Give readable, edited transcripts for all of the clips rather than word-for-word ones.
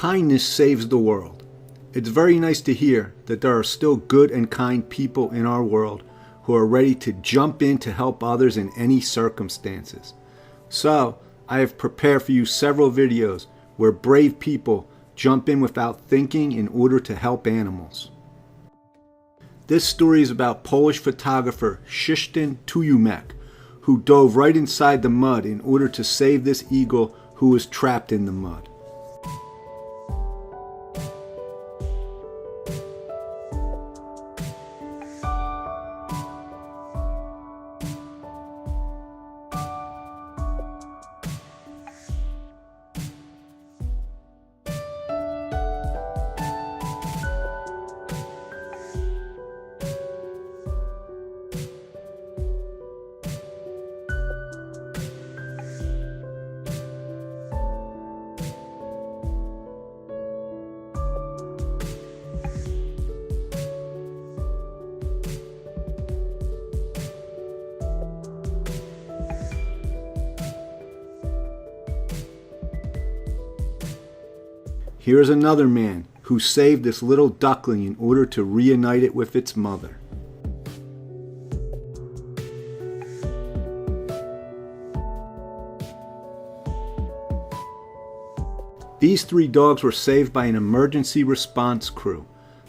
Kindness saves the world. It's very nice to hear that there are still good and kind people in our world who are ready to jump in to help others in any circumstances. So, I have prepared for you several videos where brave people jump in without thinking in order to help animals. This story is about Polish photographer Krzysztof Chomicz, who dove right inside the mud in order to save this eagle who was trapped in the mud. Here is another man who saved this little duckling in order to reunite it with its mother. These 3 dogs were saved by an emergency response crew.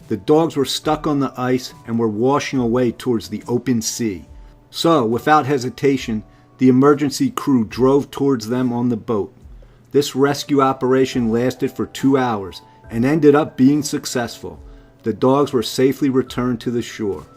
The dogs were stuck on the ice and were washing away towards the open sea. So, without hesitation, the emergency crew drove towards them on the boat. This rescue operation lasted for 2 hours and ended up being successful. The dogs were safely returned to the shore.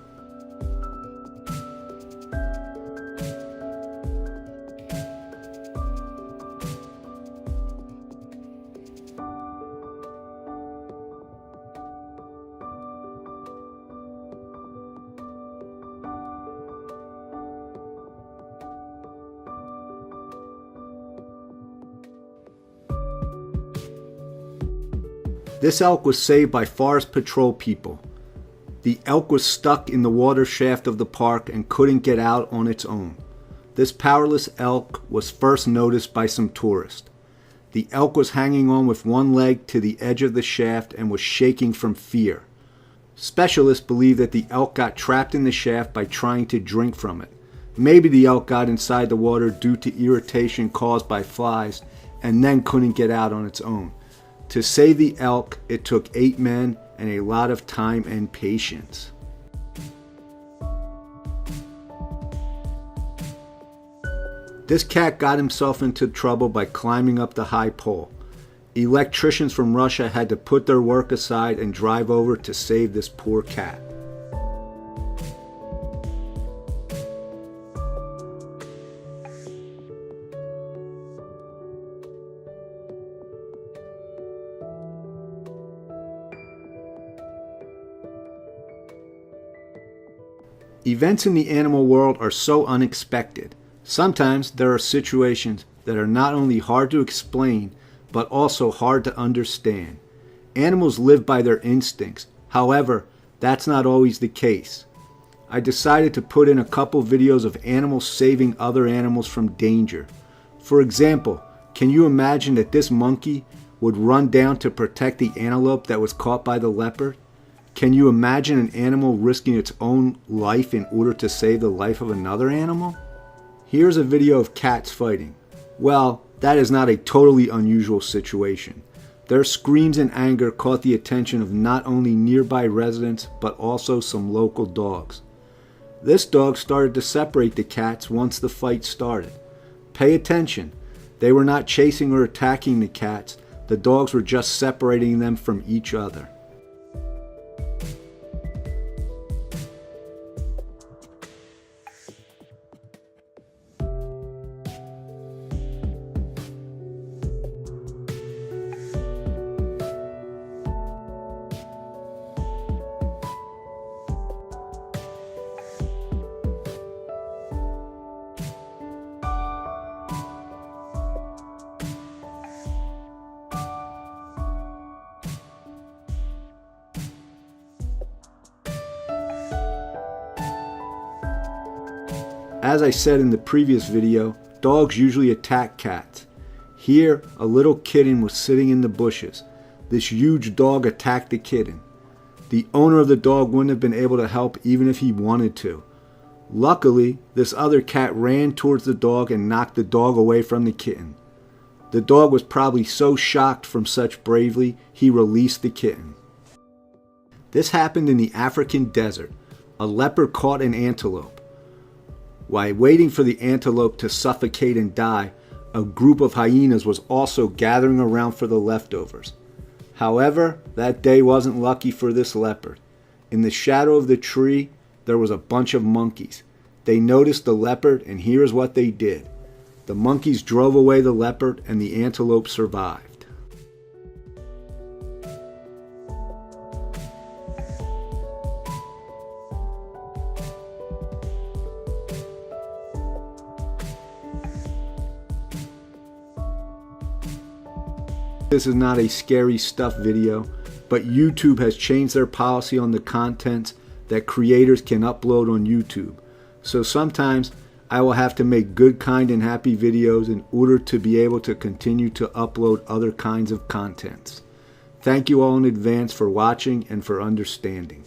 This elk was saved by Forest Patrol people. The elk was stuck in the water shaft of the park and couldn't get out on its own. This powerless elk was first noticed by some tourists. The elk was hanging on with one leg to the edge of the shaft and was shaking from fear. Specialists believe that the elk got trapped in the shaft by trying to drink from it. Maybe the elk got inside the water due to irritation caused by flies and then couldn't get out on its own. To save the elk, it took 8 men and a lot of time and patience. This cat got himself into trouble by climbing up the high pole. Electricians from Russia had to put their work aside and drive over to save this poor cat. Events in the animal world are so unexpected. Sometimes there are situations that are not only hard to explain, but also hard to understand. Animals live by their instincts. However, that's not always the case. I decided to put in a couple videos of animals saving other animals from danger. For example, can you imagine that this monkey would run down to protect the antelope that was caught by the leopard? Can you imagine an animal risking its own life in order to save the life of another animal? Here's a video of cats fighting. Well, that is not a totally unusual situation. Their screams and anger caught the attention of not only nearby residents, but also some local dogs. This dog started to separate the cats once the fight started. Pay attention. They were not chasing or attacking the cats. The dogs were just separating them from each other. As I said in the previous video, dogs usually attack cats. Here, a little kitten was sitting in the bushes. This huge dog attacked the kitten. The owner of the dog wouldn't have been able to help even if he wanted to. Luckily, this other cat ran towards the dog and knocked the dog away from the kitten. The dog was probably so shocked from such bravery, he released the kitten. This happened in the African desert. A leopard caught an antelope. While waiting for the antelope to suffocate and die, a group of hyenas was also gathering around for the leftovers. However, that day wasn't lucky for this leopard. In the shadow of the tree, there was a bunch of monkeys. They noticed the leopard, and here's what they did. The monkeys drove away the leopard, and the antelope survived. This is not a scary stuff video, but YouTube has changed their policy on the contents that creators can upload on YouTube. So sometimes I will have to make good, kind, and happy videos in order to be able to continue to upload other kinds of contents. Thank you all in advance for watching and for understanding.